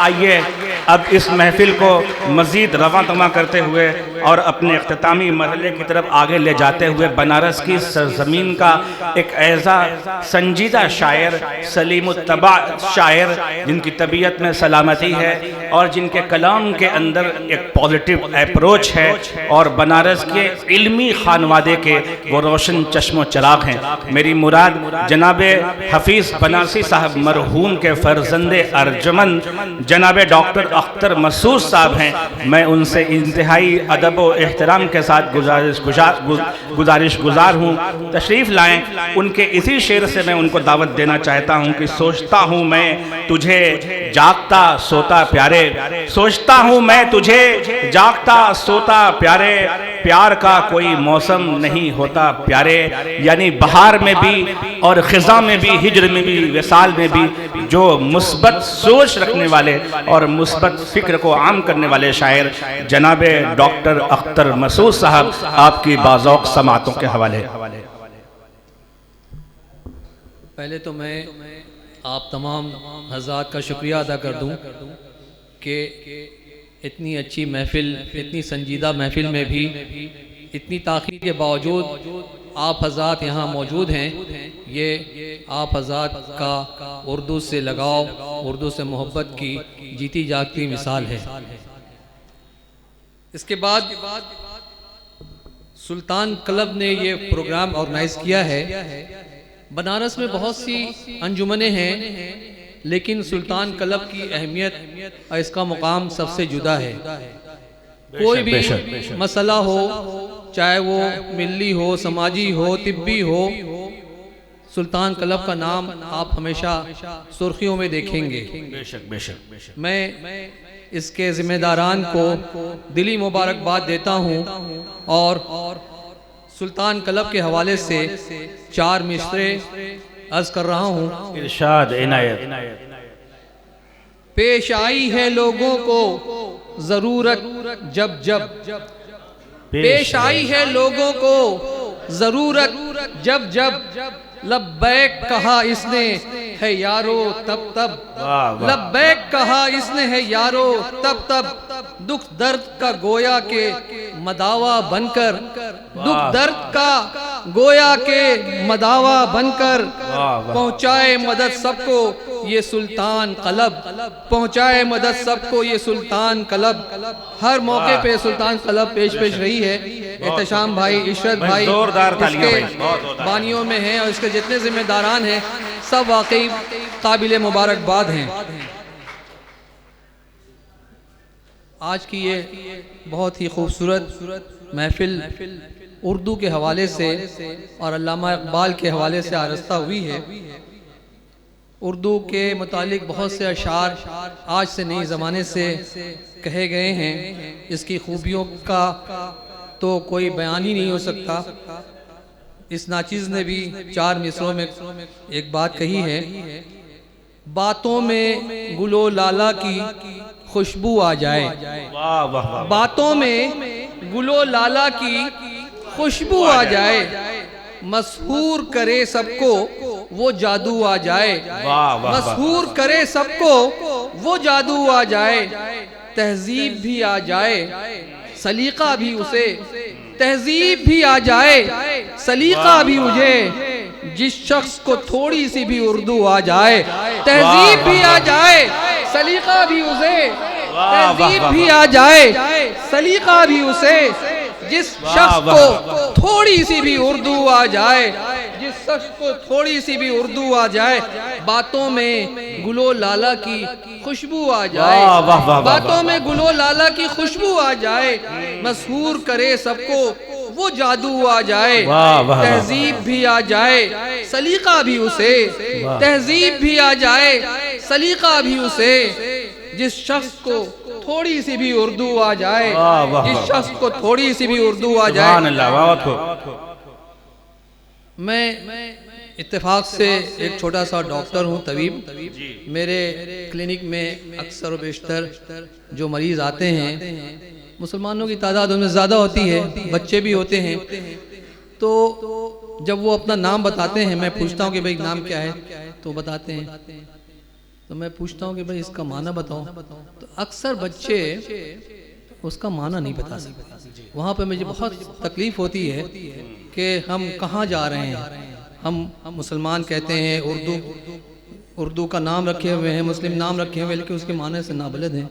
आइए अब इस महफिल को मज़ीद रवां तमा करते हुए और अपने इख्तितामी मरहले की तरफ आगे ले जाते हुए बनारस की सरज़मीन का एक ऐसा संजीदा शायर, सलीमुत्तबा शायर, जिनकी तबीयत में सलामती है और जिनके कलाम के अंदर एक पॉजिटिव अप्रोच है और बनारस के इल्मी खानवादे के वो रोशन चश्मो चिराग हैं। मेरी मुराद जनाबे हफीज़ बनारसी साहब मरहूम के फर्जंदे अर्जुमन जनाबे डॉक्टर अख्तर मसूद साहब हैं। मैं उनसे इंतहाई अदब व एहतराम के साथ गुजारिश गुजार हूँ, तशरीफ़ लाएँ। उनके इसी शेर से मैं उनको दावत देना चाहता हूँ कि सोचता हूँ मैं तुझे जागता सोता प्यारे, सोचता हूँ मैं तुझे जागता सोता प्यारे, प्यार का कोई मौसम नहीं होता प्यारे। यानी बहार में भी और ख़िज़ा में भी, हिजर में भी, विसाल में भी जो मुस्बत सोच रखने वाले और मुस्बत फ़िक्र को आम करने वाले शायर जनाबे डॉक्टर अख्तर मसूद साहब, आपकी बाज़ौक़ समातों के हवाले। पहले तो मैं आप तमाम हज़रात का शुक्रिया अदा कर दूं कि इतनी अच्छी महफ़िल, इतनी संजीदा महफ़िल में भी इतनी ताख़ीर के बावजूद आप हज़रात यहाँ मौजूद हैं। ये आप हज़रात का उर्दू से लगाव, उर्दू से मोहब्बत की जीती जागती मिसाल है। इसके बाद सुल्तान क्लब ने ये प्रोग्राम ऑर्गेनाइज़ किया है। बनारस में बहुत सी अंजुमनें हैं, लेकिन सुल्तान क्लब की अहमियत और इसका मुकाम सबसे जुदा है। कोई भी मसला हो, चाहे वो मिली हो, समाजी हो, तिब्बी हो, सुल्तान क्लब का नाम आप हमेशा सुर्खियों में देखेंगे। बेशक बेशक बेशक। मैं इसके जिम्मेदारान को दिली मुबारकबाद देता हूँ और सुल्तान क्लब के हवाले से 4 मिसरे अर्ज कर रहा हूँ। इरशाद इनायत। पेश आई है लोगों को जरूरत जब जब, पेश आई है लोगों को जरूरत जब जब, लब्बैक कहा इसने है यारो तब तब, लब्बैक कहा इसने है यारो तब तब, दुख दर्द का गोया के मदावा बनकर, दुख दर्द का गोया के मदावा बनकर, पहुँचाए मदद सबको ये सुल्तान क्लब, पहुँचाए मदद सबको ये सुल्तान क्लब। हर मौके पे सुल्तान क्लब पेश रही है। एहतशाम भाई, इशरत भाई इसके बानियों में हैं और इसके जितने जिम्मेदारान हैं सब वाकई काबिल मुबारकबाद हैं। आज की ये बहुत ही खूबसूरत महफिल उर्दू के हवाले से और अल्लामा इकबाल के हवाले से आरस्ता हुई है। उर्दू के मुतालिक बहुत से अशार आज से नए ज़माने से कहे गए हैं। इसकी खूबियों का तो कोई बयान ही नहीं हो सकता। इस नाचीज़ ने भी 4 मिसरों में एक बात कही है, बातों में गुलो लाला की खुशबू आ जाए, बातों में गुलो लाला की खुशबू आ जाए, मशहूर करे सबको वो जादू आ जाए, मशहूर करे सबको वो जादू आ जाए, तहजीब भी आ जाए सलीका भी उसे, तहजीब भी आ जाए सलीका भी मुझे, जिस शख्स को थोड़ी सी भी उर्दू आ जाए, तहजीब भी आ जाए सलीका भी उसे, तहजीब भी आ जाए सलीका भी उसे, जिस शख्स को थोड़ी सी भी उर्दू आ जाए, जिस शख्स को थोड़ी सी भी उर्दू आ जाए, बातों में गुलो लाला की खुशबू आ जाए, बातों में गुलो लाला की खुशबू आ जाए, मशहूर करे सबको वो जादू आ जाए, तहजीब भी आ जाए सलीका भी उसे, तहजीब भी आ जाए सलीका भी उसे, जिस शख्स को थोड़ी सी भी उर्दू आ जाए, जिस शख्स को थोड़ी सी भी उर्दू आ जाए। मैं इत्तेफाक से एक छोटा सा डॉक्टर हूँ, तबीब। मेरे क्लिनिक में अक्सर व बेशतर जो मरीज़ आते हैं मुसलमानों की तादाद उनमें ज़्यादा होती है, बच्चे भी होते हैं। तो जब वो अपना नाम बताते हैं, मैं पूछता हूँ कि भाई नाम क्या है, तो बताते हैं तो मैं पूछता हूँ कि भाई इसका माना बताओ, तो अक्सर बच्चे उसका माना नहीं बता सकते। वहाँ पे मुझे बहुत तकलीफ होती है कि हम कहाँ जा रहे हैं। हम मुसलमान कहते हैं, उर्दू का नाम रखे हुए हैं, मुस्लिम नाम रखे हुए हैं, लेकिन उसके माने से नाबलद हैं।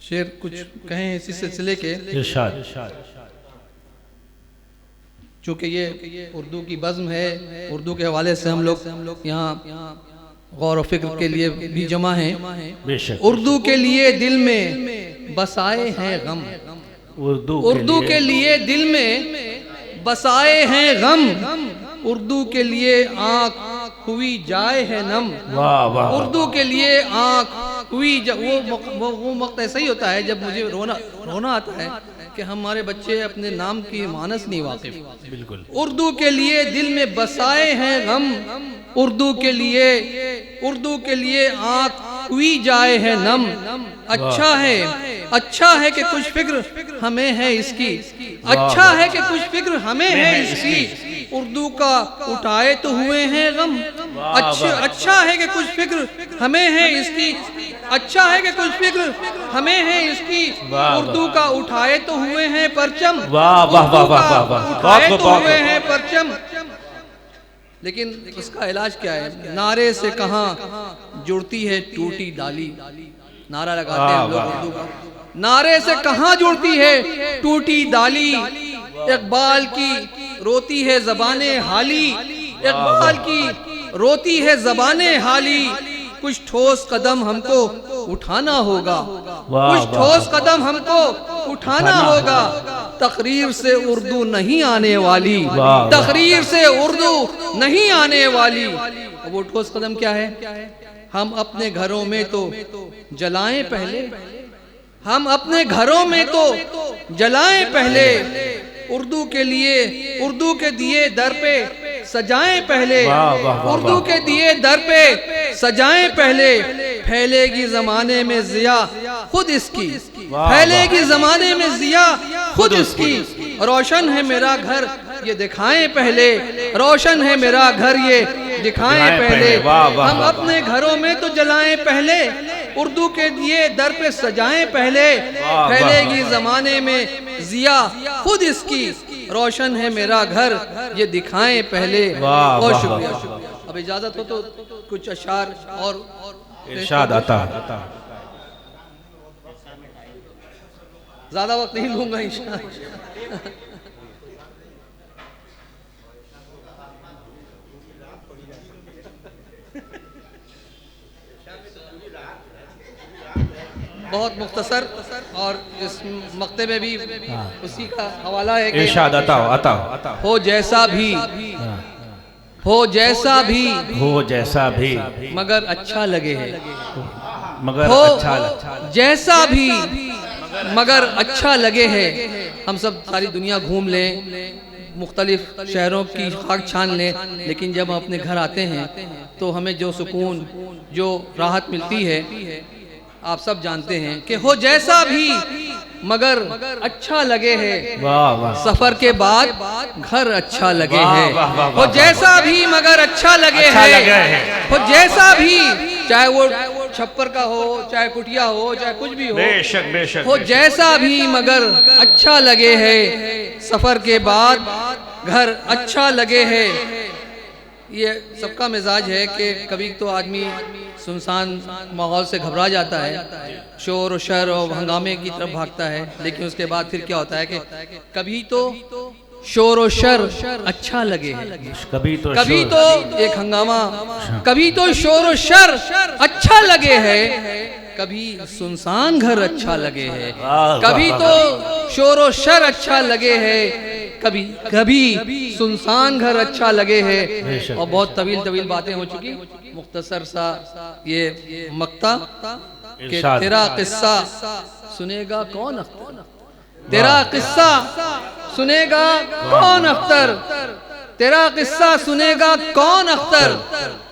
शेर कुछ कहें इसी सिलसिले के। इरशाद। चूँकि ये उर्दू की बज़्म है, उर्दू के हवाले से हम लोग यहाँ गौर व फिक्र के लिए भी जमा हैं। उर्दू के लिए दिल में बसाए हैं गम, उर्दू के लिए दिल में बसाए हैं गम, उर्दू के लिए आँख हुई जाए है नम। उर्दू के लिए आँख हुई वो वक्त ऐसा ही होता है जब मुझे रोना आता है कि हमारे बच्चे अपने नाम की मानस नहीं वाकिफ। बिल्कुल। उर्दू के लिए दिल में बसाए हैं गम, उर्दू के लिए आँख हुई जाए है नम। अच्छा है कि कुछ फिक्र हमें है इसकी, अच्छा है कि कुछ फिक्र हमें है इसकी, उर्दू का उठाए तो हुए हैं गम। अच्छा है कि कुछ फिक्र हमें है इसकी, अच्छा है कि कुछ फिक्र हमें है इसकी, उर्दू का उठाए तो हुए हैं परचम, उठाए तो हुए हैं परचम। लेकिन उसका इलाज क्या है? नारे से कहाँ जुड़ती है टूटी डाली। नारा लगाते हैं हम लोग उर्दू का, नारे से कहाँ जुड़ती है टूटी डाली। इकबाल की रोती है ज़बाने हाली, इकबाल की रोती है ज़बाने हाली। कुछ ठोस कदम हमको उठाना होगा, कुछ ठोस कदम हमको उठाना होगा। तकरीर से उर्दू नहीं आने वाली, तकरीर से उर्दू नहीं आने वाली। वो ठोस कदम क्या है? हम अपने घरों में तो जलाएं पहले, हम अपने घरों में तो जलाएं पहले, उर्दू के लिए उर्दू के दिए दर पे सजाएं पहले, उर्दू के दिए दर पे सजाएं पहले। फैलेगी जमाने में जिया खुद इसकी, फैलेगी जमाने में जिया खुद इसकी। रोशन है मेरा घर ये दिखाएं पहले, रोशन है मेरा घर ये दिखाएं पहले। हम अपने घरों में तो जलाएं पहले, उर्दू के दिए दर पे सजाएं पहले। फैलेगी जमाने में जिया खुद इसकी, रोशन है मेरा घर ये दिखाएं पहले। बहुत शुक्रिया। अब इजाजत हो तो कुछ अशार और इरशाद आता। ज्यादा वक्त नहीं लूंगा इंशाअल्लाह। बहुत मुख्तसर, और इस मक्ते में भी उसी का हवाला है कि इरशाद आता। हो जैसा भी, हो जैसा भी, हो जैसा भी, मगर अच्छा लगे है, मगर हो अच्छा जैसा भी मगर अच्छा लगे है। हम सब सारी दुनिया घूम लें, मुख्तलिफ शहरों की खाक छान लें, लेकिन जब हम अपने घर आते हैं तो हमें जो सुकून, जो राहत मिलती है, आप सब जानते हैं कि हो जैसा भी मगर अच्छा लगे है। सफर के बाद घर अच्छा लगे है। हो जैसा भी मगर अच्छा लगे है। हो जैसा भी, चाहे वो छप्पर का हो, चाहे कुटिया हो, चाहे कुछ भी हो, बेशक बेशक, हो जैसा भी मगर अच्छा लगे है। सफर के बाद घर अच्छा लगे है। ये सबका मिजाज है कि कभी तो आदमी सुनसान माहौल से घबरा जाता है, शोर और शर और हंगामे की तरफ भागता है, लेकिन उसके बाद फिर क्या होता है कि कभी तो शोर और शर अच्छा लगे है, कभी तो एक हंगामा, कभी तो शोर और शर अच्छा लगे है, कभी सुनसान घर अच्छा लगे है, कभी तो शोर और शर अच्छा लगे है, कभी सुनसान घर अच्छा लगे है। और बहुत तवील बातें हो चुकी, मुख्तसर सा ये मक्ता कि तेरा किस्सा सुनेगा कौन अख्तर, तेरा किस्सा सुनेगा कौन अख्तर, तेरा किस्सा सुनेगा कौन अख्तर,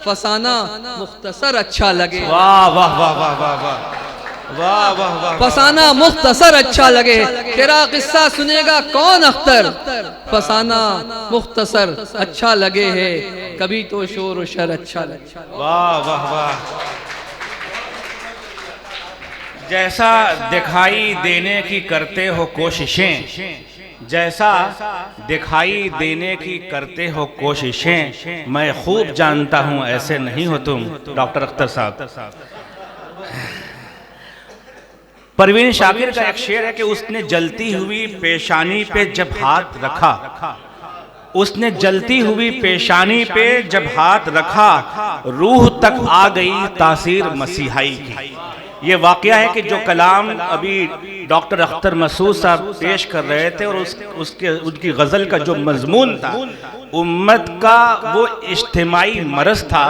फसाना मुख्तसर अच्छा लगे। वाह वाह वाह वाह वाह वाह वाह वाह वाह। फसाना मुख्तसर अच्छा लगे, तेरा किस्सा सुनेगा कौन अख्तर। फसाना मुख्तसर अच्छा लगे है, कभी तो शोर और शर अच्छा लगे। वाह वाह वाह। जैसा दिखाई देने की करते हो कोशिशें, जैसा दिखाई देने की करते हो कोशिशें, मैं खूब जानता हूं ऐसे नहीं हो तुम। डॉक्टर अख्तर साहब। परवीन शाकिर का एक शेर है कि उसने जलती हुई पेशानी पे जब हाथ रखा, उसने जलती हुई पेशानी पे जब हाथ रखा, रूह तक आ गई तासीर मसीहाई की। ये वाकया है कि जो कलाम अभी डॉक्टर अख्तर मसूद साहब पेश कर रहे थे और उनकी गज़ल का जो मजमून था, उम्मत का वो इज्तिमाई मरज़ था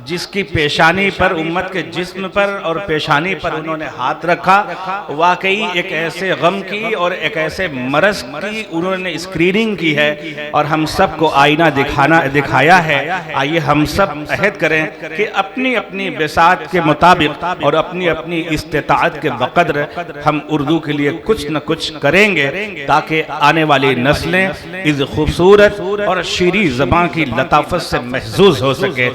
जिसकी पेशानी पर, उम्मत के जिस्म पर और पेशानी पर उन्होंने हाथ रखा। वाकई एक ऐसे गम की और एक ऐसे मरज़ की उन्होंने स्क्रीनिंग की है और हम सबको आईना दिखाया है। आइए हम सब अहद करें कि अपनी अपनी बिसात के मुताबिक और अपनी अपनी इस्तिताअत के बक़द्र हम उर्दू के लिए कुछ न कुछ करेंगे, ताकि आने वाली नस्लें इस खूबसूरत और शीरी ज़बान की लताफत से महजूज हो सके।